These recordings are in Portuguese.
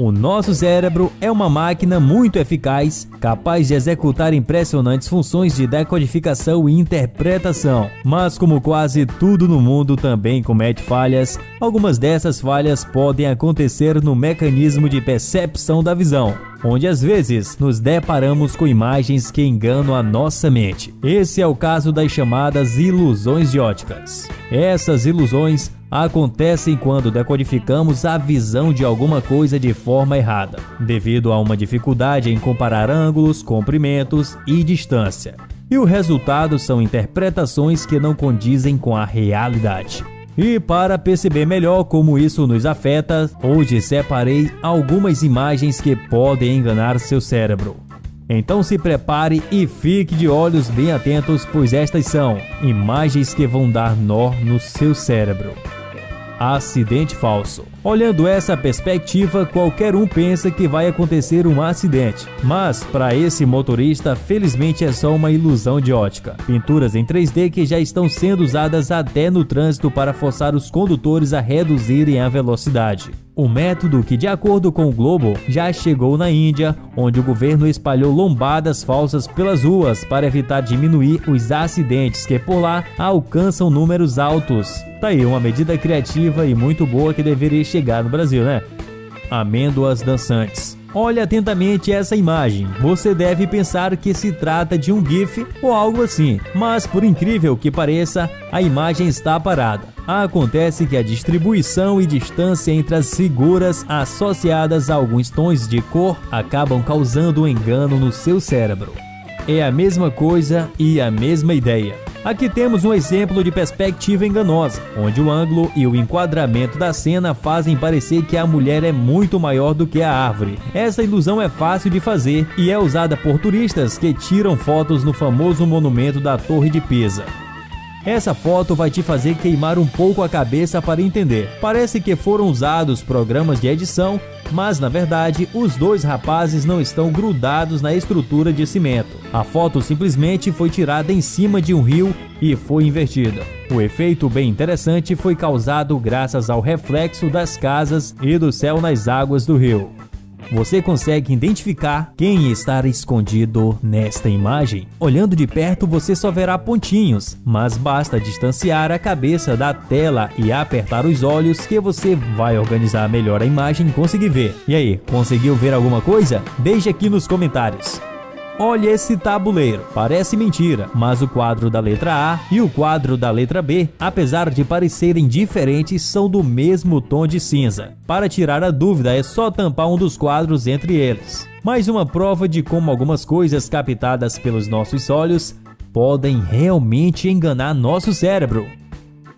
O nosso cérebro é uma máquina muito eficaz, capaz de executar impressionantes funções de decodificação e interpretação. Mas como quase tudo no mundo também comete falhas, algumas dessas falhas podem acontecer no mecanismo de percepção da visão, onde às vezes nos deparamos com imagens que enganam a nossa mente. Esse é o caso das chamadas ilusões de óticas. Essas ilusões acontecem quando decodificamos a visão de alguma coisa de forma errada, devido a uma dificuldade em comparar ângulos, comprimentos e distância. E o resultado são interpretações que não condizem com a realidade. E para perceber melhor como isso nos afeta, hoje separei algumas imagens que podem enganar seu cérebro. Então se prepare e fique de olhos bem atentos, pois estas são imagens que vão dar nó no seu cérebro. Acidente falso. Olhando essa perspectiva, qualquer um pensa que vai acontecer um acidente, mas para esse motorista, felizmente é só uma ilusão de ótica. Pinturas em 3D que já estão sendo usadas até no trânsito para forçar os condutores a reduzirem a velocidade. Um método que, de acordo com o Globo, já chegou na Índia, onde o governo espalhou lombadas falsas pelas ruas para evitar diminuir os acidentes que por lá alcançam números altos. Tá aí uma medida criativa e muito boa que deveria chegar no Brasil, né? Amêndoas dançantes. Olhe atentamente essa imagem. Você deve pensar que se trata de um GIF ou algo assim, mas por incrível que pareça, a imagem está parada. Acontece que a distribuição e distância entre as figuras associadas a alguns tons de cor acabam causando um engano no seu cérebro. É a mesma coisa e a mesma ideia. Aqui temos um exemplo de perspectiva enganosa, onde o ângulo e o enquadramento da cena fazem parecer que a mulher é muito maior do que a árvore. Essa ilusão é fácil de fazer e é usada por turistas que tiram fotos no famoso monumento da Torre de Pisa. Essa foto vai te fazer queimar um pouco a cabeça para entender. Parece que foram usados programas de edição, mas na verdade os dois rapazes não estão grudados na estrutura de cimento. A foto simplesmente foi tirada em cima de um rio e foi invertida. O efeito bem interessante foi causado graças ao reflexo das casas e do céu nas águas do rio. Você consegue identificar quem está escondido nesta imagem? Olhando de perto você só verá pontinhos, mas basta distanciar a cabeça da tela e apertar os olhos que você vai organizar melhor a imagem e conseguir ver. E aí, conseguiu ver alguma coisa? Deixe aqui nos comentários. Olha esse tabuleiro, parece mentira, mas o quadro da letra A e o quadro da letra B, apesar de parecerem diferentes, são do mesmo tom de cinza. Para tirar a dúvida é só tampar um dos quadros entre eles. Mais uma prova de como algumas coisas captadas pelos nossos olhos podem realmente enganar nosso cérebro.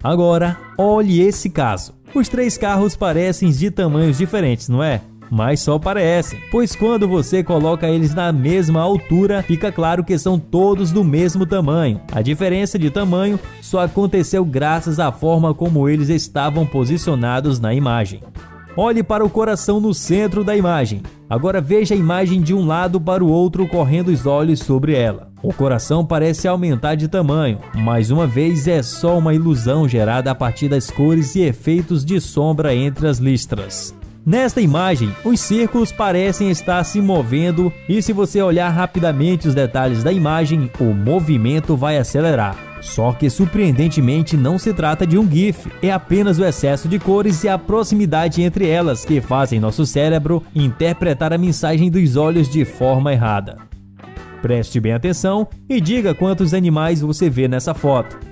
Agora, olhe esse caso. Os três carros parecem de tamanhos diferentes, não é? Mas só parecem, pois quando você coloca eles na mesma altura, fica claro que são todos do mesmo tamanho. A diferença de tamanho só aconteceu graças à forma como eles estavam posicionados na imagem. Olhe para o coração no centro da imagem. Agora veja a imagem de um lado para o outro correndo os olhos sobre ela. O coração parece aumentar de tamanho, mais uma vez é só uma ilusão gerada a partir das cores e efeitos de sombra entre as listras. Nesta imagem, os círculos parecem estar se movendo e se você olhar rapidamente os detalhes da imagem, o movimento vai acelerar. Só que surpreendentemente não se trata de um GIF, é apenas o excesso de cores e a proximidade entre elas que fazem nosso cérebro interpretar a mensagem dos olhos de forma errada. Preste bem atenção e diga quantos animais você vê nessa foto.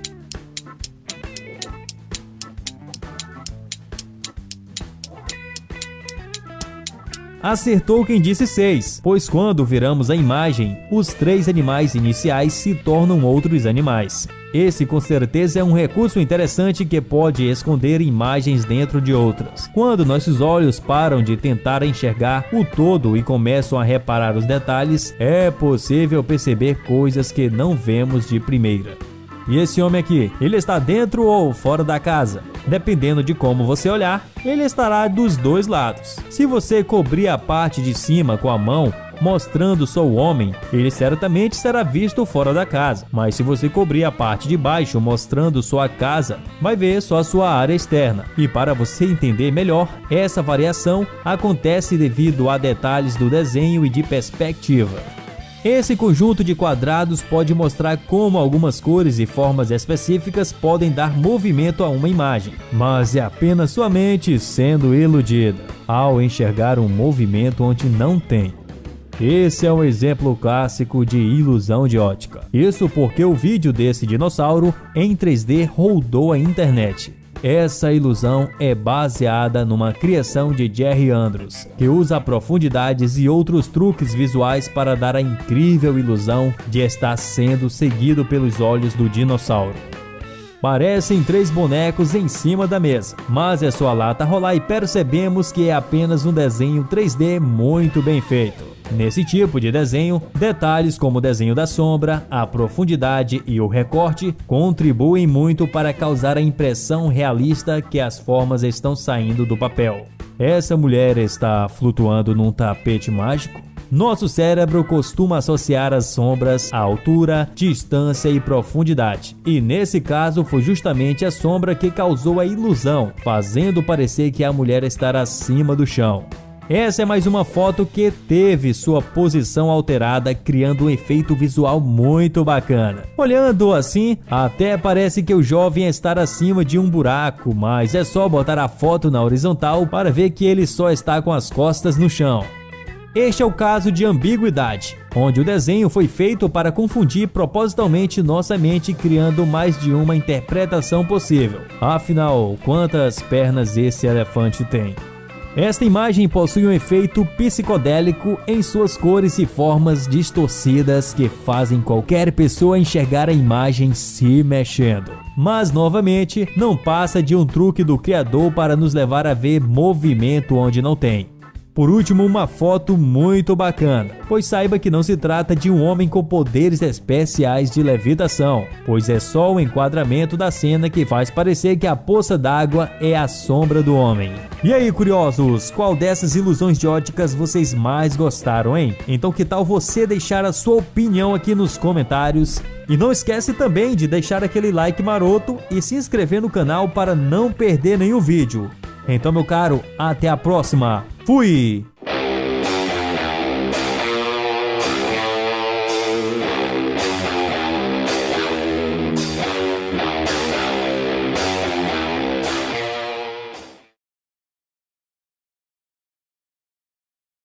Acertou quem disse 6, pois quando viramos a imagem, os 3 animais iniciais se tornam outros animais. Esse com certeza é um recurso interessante que pode esconder imagens dentro de outras. Quando nossos olhos param de tentar enxergar o todo e começam a reparar os detalhes, é possível perceber coisas que não vemos de primeira. E esse homem aqui, ele está dentro ou fora da casa? Dependendo de como você olhar, ele estará dos dois lados. Se você cobrir a parte de cima com a mão, mostrando só o homem, ele certamente será visto fora da casa. Mas se você cobrir a parte de baixo mostrando só a casa, vai ver só a sua área externa. E para você entender melhor, essa variação acontece devido a detalhes do desenho e de perspectiva. Esse conjunto de quadrados pode mostrar como algumas cores e formas específicas podem dar movimento a uma imagem, mas é apenas sua mente sendo iludida ao enxergar um movimento onde não tem. Esse é um exemplo clássico de ilusão de ótica. Isso porque o vídeo desse dinossauro em 3D rodou a internet. Essa ilusão é baseada numa criação de Jerry Andrews, que usa profundidades e outros truques visuais para dar a incrível ilusão de estar sendo seguido pelos olhos do dinossauro. Parecem 3 bonecos em cima da mesa, mas é só a lata rolar e percebemos que é apenas um desenho 3D muito bem feito. Nesse tipo de desenho, detalhes como o desenho da sombra, a profundidade e o recorte contribuem muito para causar a impressão realista que as formas estão saindo do papel. Essa mulher está flutuando num tapete mágico? Nosso cérebro costuma associar as sombras à altura, distância e profundidade. E nesse caso foi justamente a sombra que causou a ilusão, fazendo parecer que a mulher está acima do chão. Essa é mais uma foto que teve sua posição alterada, criando um efeito visual muito bacana. Olhando assim, até parece que o jovem está acima de um buraco, mas é só botar a foto na horizontal para ver que ele só está com as costas no chão. Este é o caso de ambiguidade, onde o desenho foi feito para confundir propositalmente nossa mente, criando mais de uma interpretação possível. Afinal, quantas pernas esse elefante tem? Esta imagem possui um efeito psicodélico em suas cores e formas distorcidas que fazem qualquer pessoa enxergar a imagem se mexendo. Mas, novamente, não passa de um truque do criador para nos levar a ver movimento onde não tem. Por último, uma foto muito bacana, pois saiba que não se trata de um homem com poderes especiais de levitação, pois é só o enquadramento da cena que faz parecer que a poça d'água é a sombra do homem. E aí, curiosos, qual dessas ilusões de óticas vocês mais gostaram, hein? Então que tal você deixar a sua opinião aqui nos comentários? E não esquece também de deixar aquele like maroto e se inscrever no canal para não perder nenhum vídeo. Então, meu caro, até a próxima. Fui!